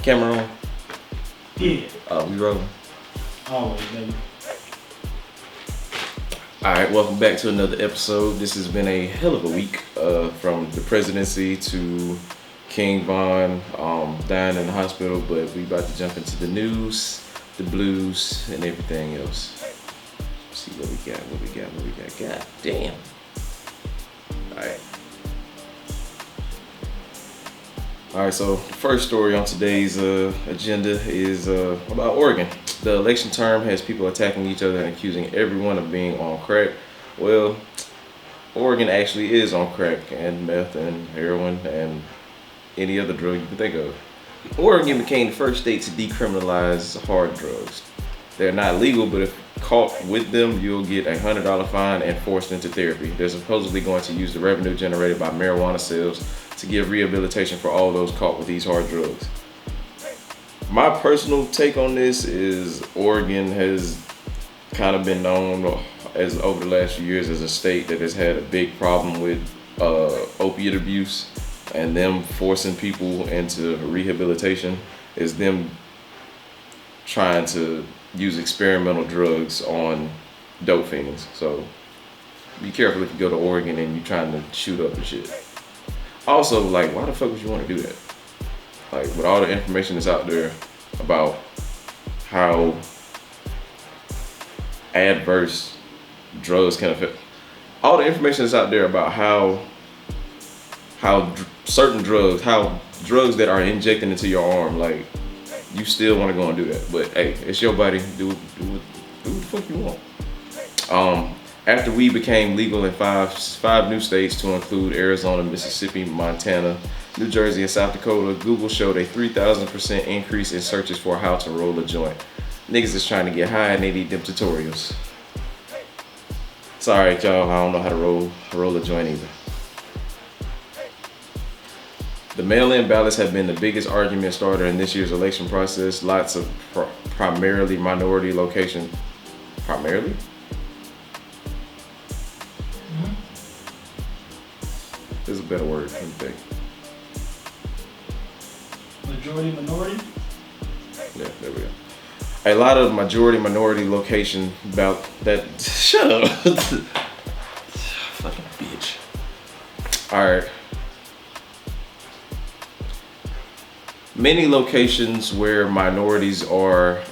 Camera on? Yeah. We rolling? Always, baby. Alright, welcome back to another episode. This has been a hell of a week, from the presidency to King Von dying in the hospital, but we about to jump into the news, the blues, and everything else. Let's see what we got. God damn. Alright, so the first story on today's agenda is about Oregon. The election term has people attacking each other and accusing everyone of being on crack. Well, Oregon actually is on crack and meth and heroin and any other drug you can think of. Oregon became the first state to decriminalize hard drugs. They're not legal, but if caught with them, you'll get a $100 fine and forced into therapy. They're supposedly going to use the revenue generated by marijuana sales to give rehabilitation for all those caught with these hard drugs. My personal take on this is Oregon has kind of been known as over the last few years as a state that has had a big problem with opiate abuse, and them forcing people into rehabilitation is them trying to use experimental drugs on dope fiends. So be careful if you go to Oregon and you're trying to shoot up and shit. Also, like, why the fuck would you want to do that? Like, with all the information that's out there about how adverse drugs can affect, all the information that's out there about how certain drugs, how drugs that are injected into your arm, like, you still want to go and do that. But hey, it's your body. Do what the fuck you want. After weed became legal in five new states to include Arizona, Mississippi, Montana, New Jersey, and South Dakota, Google showed a 3,000% increase in searches for how to roll a joint. Niggas is trying to get high and they need them tutorials. Sorry, y'all, I don't know how to roll a joint either. The mail-in ballots have been the biggest argument starter in this year's election process. Lots of primarily minority locations. Primarily? There's a better word, I think. Majority, minority? Yeah, there we go. A lot of majority minority location about that. Shut up. Fucking bitch. Alright. Many locations where minorities are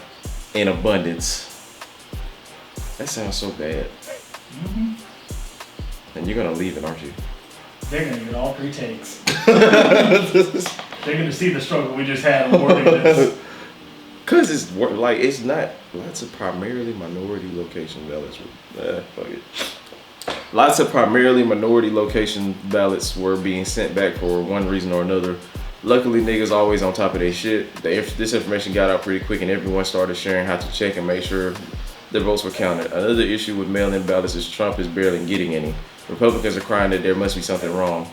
in abundance. That sounds so bad. Mm-hmm. And you're gonna leave it, aren't you? They're gonna get all 3 takes. They're gonna see the struggle we just had on wording this. Cause it's like, it's not, lots of primarily minority location ballots. Fuck it. Lots of primarily minority location ballots were being sent back for one reason or another. Luckily, niggas always on top of their shit. This information got out pretty quick and everyone started sharing how to check and make sure their votes were counted. Another issue with mail-in ballots is Trump is barely getting any. Republicans are crying that there must be something wrong.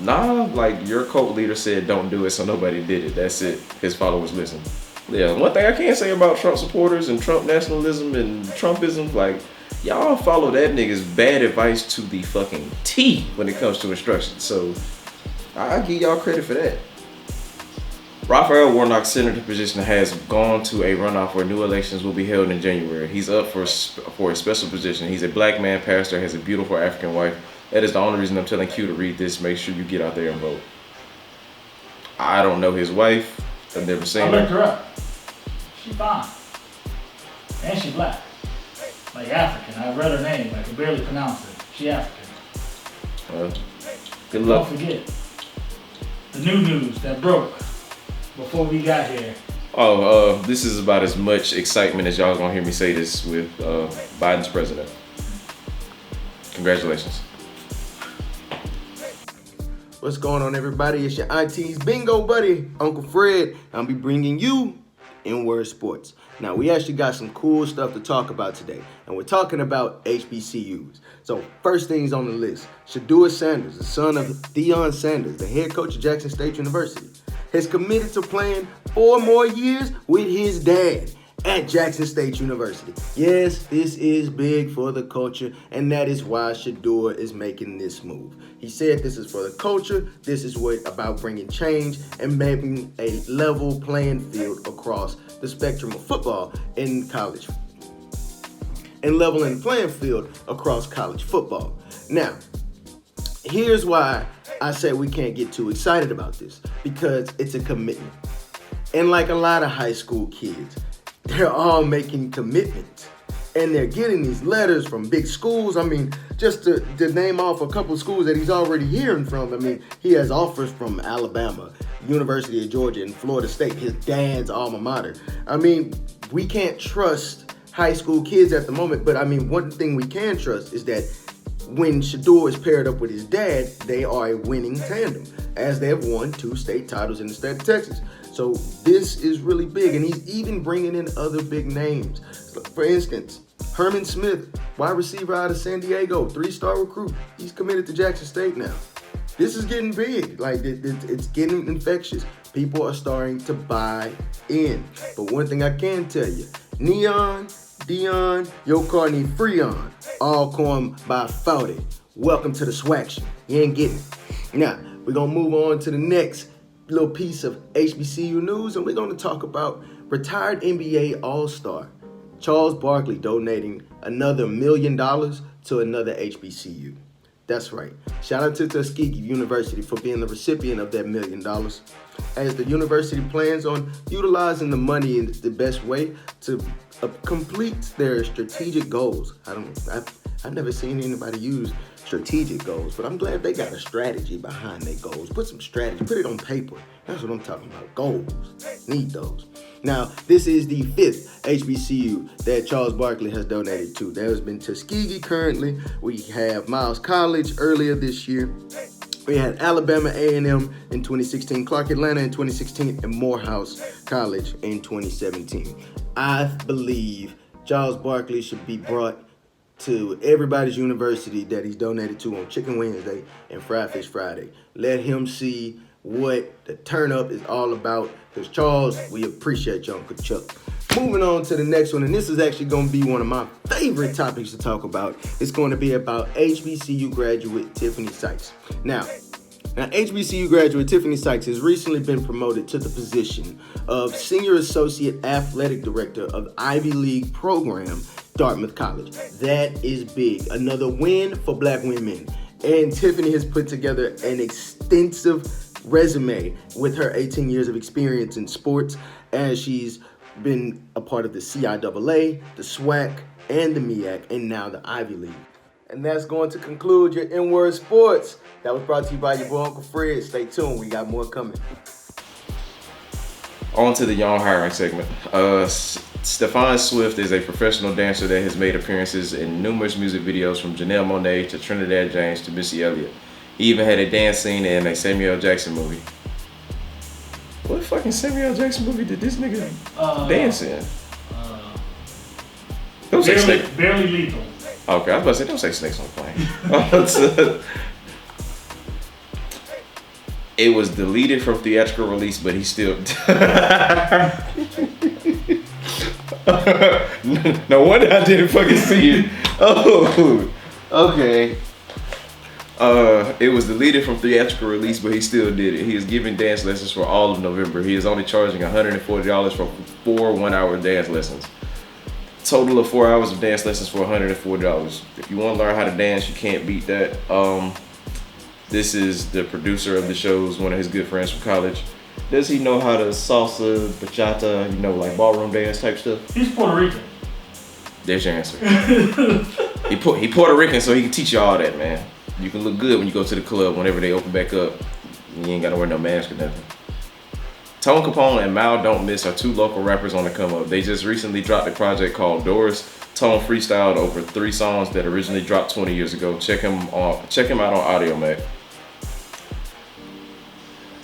Nah, like, your cult leader said don't do it, so nobody did it. That's it. His followers listen. Yeah, one thing I can't say about Trump supporters and Trump nationalism and Trumpism, like, y'all follow that nigga's bad advice to the fucking T when it comes to instructions. So I give y'all credit for that. Raphael Warnock's senator position has gone to a runoff where new elections will be held in January. He's up for a special position. He's a black man, pastor, has a beautiful African wife. That is the only reason I'm telling Q to read this. Make sure you get out there and vote. I don't know his wife. I've never seen her. I looked her up. She fine. And she black. Like African. I read her name. I can barely pronounce it. She African. Well, good luck. Don't forget the new news that broke before we got here. This is about as much excitement as y'all gonna hear me say this with Biden's president. Congratulations. What's going on, everybody? It's your auntie's bingo buddy, Uncle Fred. I'll be bringing you Inword Sports. Now, we actually got some cool stuff to talk about today, and we're talking about HBCUs. So, first things on the list, Shedeur Sanders, the son of Deion Sanders, the head coach of Jackson State University, has committed to playing 4 more years with his dad. at Jackson State University. Yes, this is big for the culture, and that is why Shador is making this move. He said this is for the culture, this is what about bringing change and making a level playing field across the spectrum of football in college, and leveling the playing field across college football. Now, here's why I say we can't get too excited about this, because it's a commitment. And like a lot of high school kids, they're all making commitments. And they're getting these letters from big schools. I mean, just to name off a couple of schools that he's already hearing from. I mean, he has offers from Alabama, University of Georgia, and Florida State, his dad's alma mater. I mean, we can't trust high school kids at the moment, but I mean, one thing we can trust is that when Shador is paired up with his dad, they are a winning tandem, as they have won 2 state titles in the state of Texas. So this is really big, and he's even bringing in other big names. For instance, Herman Smith, wide receiver out of San Diego, 3-star recruit. He's committed to Jackson State now. This is getting big. Like, it's getting infectious. People are starting to buy in. But one thing I can tell you, Neon, Dion, Yo Carney, Freon, all coined by 40. Welcome to the swaction. You ain't getting it. Now, we're going to move on to the next little piece of HBCU news, and we're going to talk about retired NBA All-Star Charles Barkley donating another $1 million to another HBCU. That's right. Shout out to Tuskegee University for being the recipient of that $1 million, as the university plans on utilizing the money in the best way to complete their strategic goals. I've never seen anybody use strategic goals, but I'm glad they got a strategy behind their goals. Put some strategy, put it on paper. That's what I'm talking about. Goals. Need those. Now, this is the 5th HBCU that Charles Barkley has donated to. There's been Tuskegee currently. We have Miles College earlier this year. We had Alabama A&M in 2016, Clark Atlanta in 2016, and Morehouse College in 2017. I believe Charles Barkley should be brought to everybody's university that he's donated to on Chicken Wednesday and Fried Fish Friday. Let him see what the turn up is all about, because Charles, we appreciate you, Uncle Chuck. Moving on to the next one, and this is actually going to be one of my favorite topics to talk about. It's going to be about HBCU graduate Tiffany Sykes. Now, HBCU graduate Tiffany Sykes has recently been promoted to the position of Senior Associate Athletic Director of Ivy League program, Dartmouth College. That is big. Another win for Black women. And Tiffany has put together an extensive resume with her 18 years of experience in sports, as she's been a part of the CIAA, the SWAC, and the MEAC, and now the Ivy League. And that's going to conclude your Inword Sports. That was brought to you by your boy Uncle Fred. Stay tuned, we got more coming. On to the young hiring segment. Stephon Swift is a professional dancer that has made appearances in numerous music videos, from Janelle Monáe to Trinidad James to Missy Elliott. He even had a dance scene in a Samuel L. Jackson movie. What fucking Samuel L. Jackson movie did this nigga dance in? Don't say snake. Barely Lethal. Okay, I was about to say, don't say snakes on the plane. It was deleted from theatrical release, but he still... No wonder I didn't fucking see it. Oh, okay. It was deleted from theatrical release, but he still did it. He is giving dance lessons for all of November. He is only charging $140 for 4 one-hour dance lessons. Total of 4 hours of dance lessons for $140. If you want to learn how to dance, you can't beat that. This is the producer of the shows, one of his good friends from college. Does he know how to salsa, bachata, like ballroom dance type stuff? He's Puerto Rican. There's your answer. He Puerto Rican, so he can teach you all that, man. You can look good when you go to the club whenever they open back up. You ain't gotta wear no mask or nothing. Tone Capone and Mal Don't Miss are 2 local rappers on the come up. They just recently dropped a project called Doors. Tone freestyled over 3 songs that originally dropped 20 years ago. Check him out on Audio Mac.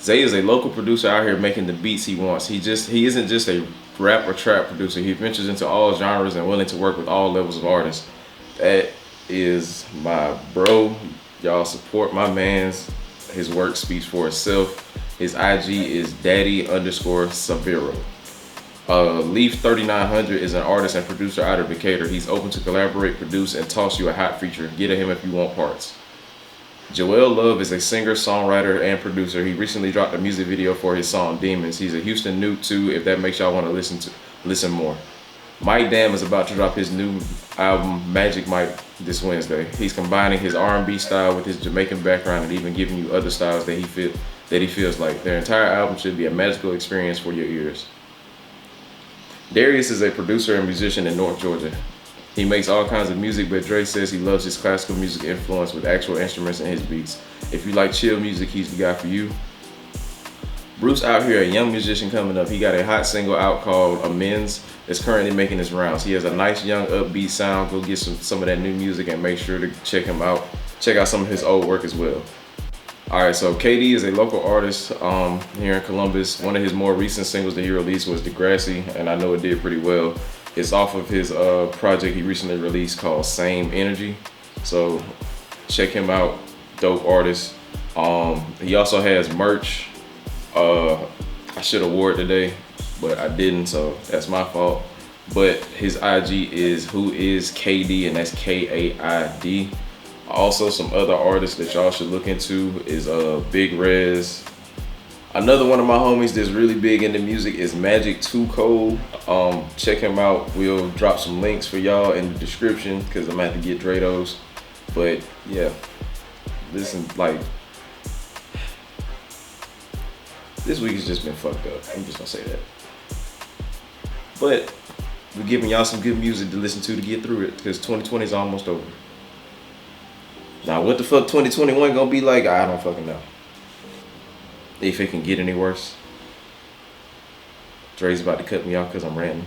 Zay is a local producer out here making the beats he wants. He isn't just a rap or trap producer. He ventures into all genres and willing to work with all levels of artists. That is my bro. Y'all support my man's. His work speaks for itself. His IG is daddy_Savero. Leaf 3900 is an artist and producer out of Decatur. He's open to collaborate, produce, and toss you a hot feature. Get at him if you want parts. Joel Love is a singer, songwriter, and producer. He recently dropped a music video for his song Demons. He's a Houston Newt too, if that makes y'all want to listen more. Mike Dam is about to drop his new album Magic Mike this Wednesday. He's combining his R&B style with his Jamaican background and even giving you other styles that he feels like. Their entire album should be a magical experience for your ears. Darius is a producer and musician in North Georgia. He makes all kinds of music, but Dre says he loves his classical music influence with actual instruments in his beats. If you like chill music, he's the guy for you. Bruce Out Here, a young musician coming up. He got a hot single out called Amends that's currently making his rounds. He has a nice young upbeat sound. Go get some of that new music and make sure to check him out. Check out some of his old work as well. Alright, so KD is a local artist here in Columbus. One of his more recent singles that he released was Degrassi, and I know it did pretty well. It's off of his project he recently released called Same Energy. So check him out, dope artist. He also has merch. I should have wore it today, but I didn't, so that's my fault. But his IG is whoiskd, and that's KAID. Also, some other artists that y'all should look into is Big Rez. Another one of my homies that's really big into music is Magic Too Cold. Check him out. We'll drop some links for y'all in the description because I'm gonna have to get Drados. But yeah, listen, like, this week has just been fucked up. I'm just gonna say that. But we're giving y'all some good music to listen to get through it because 2020 is almost over. Now, what the fuck 2021 gonna be like? I don't fucking know. If it can get any worse. Dre's about to cut me off because I'm ranting.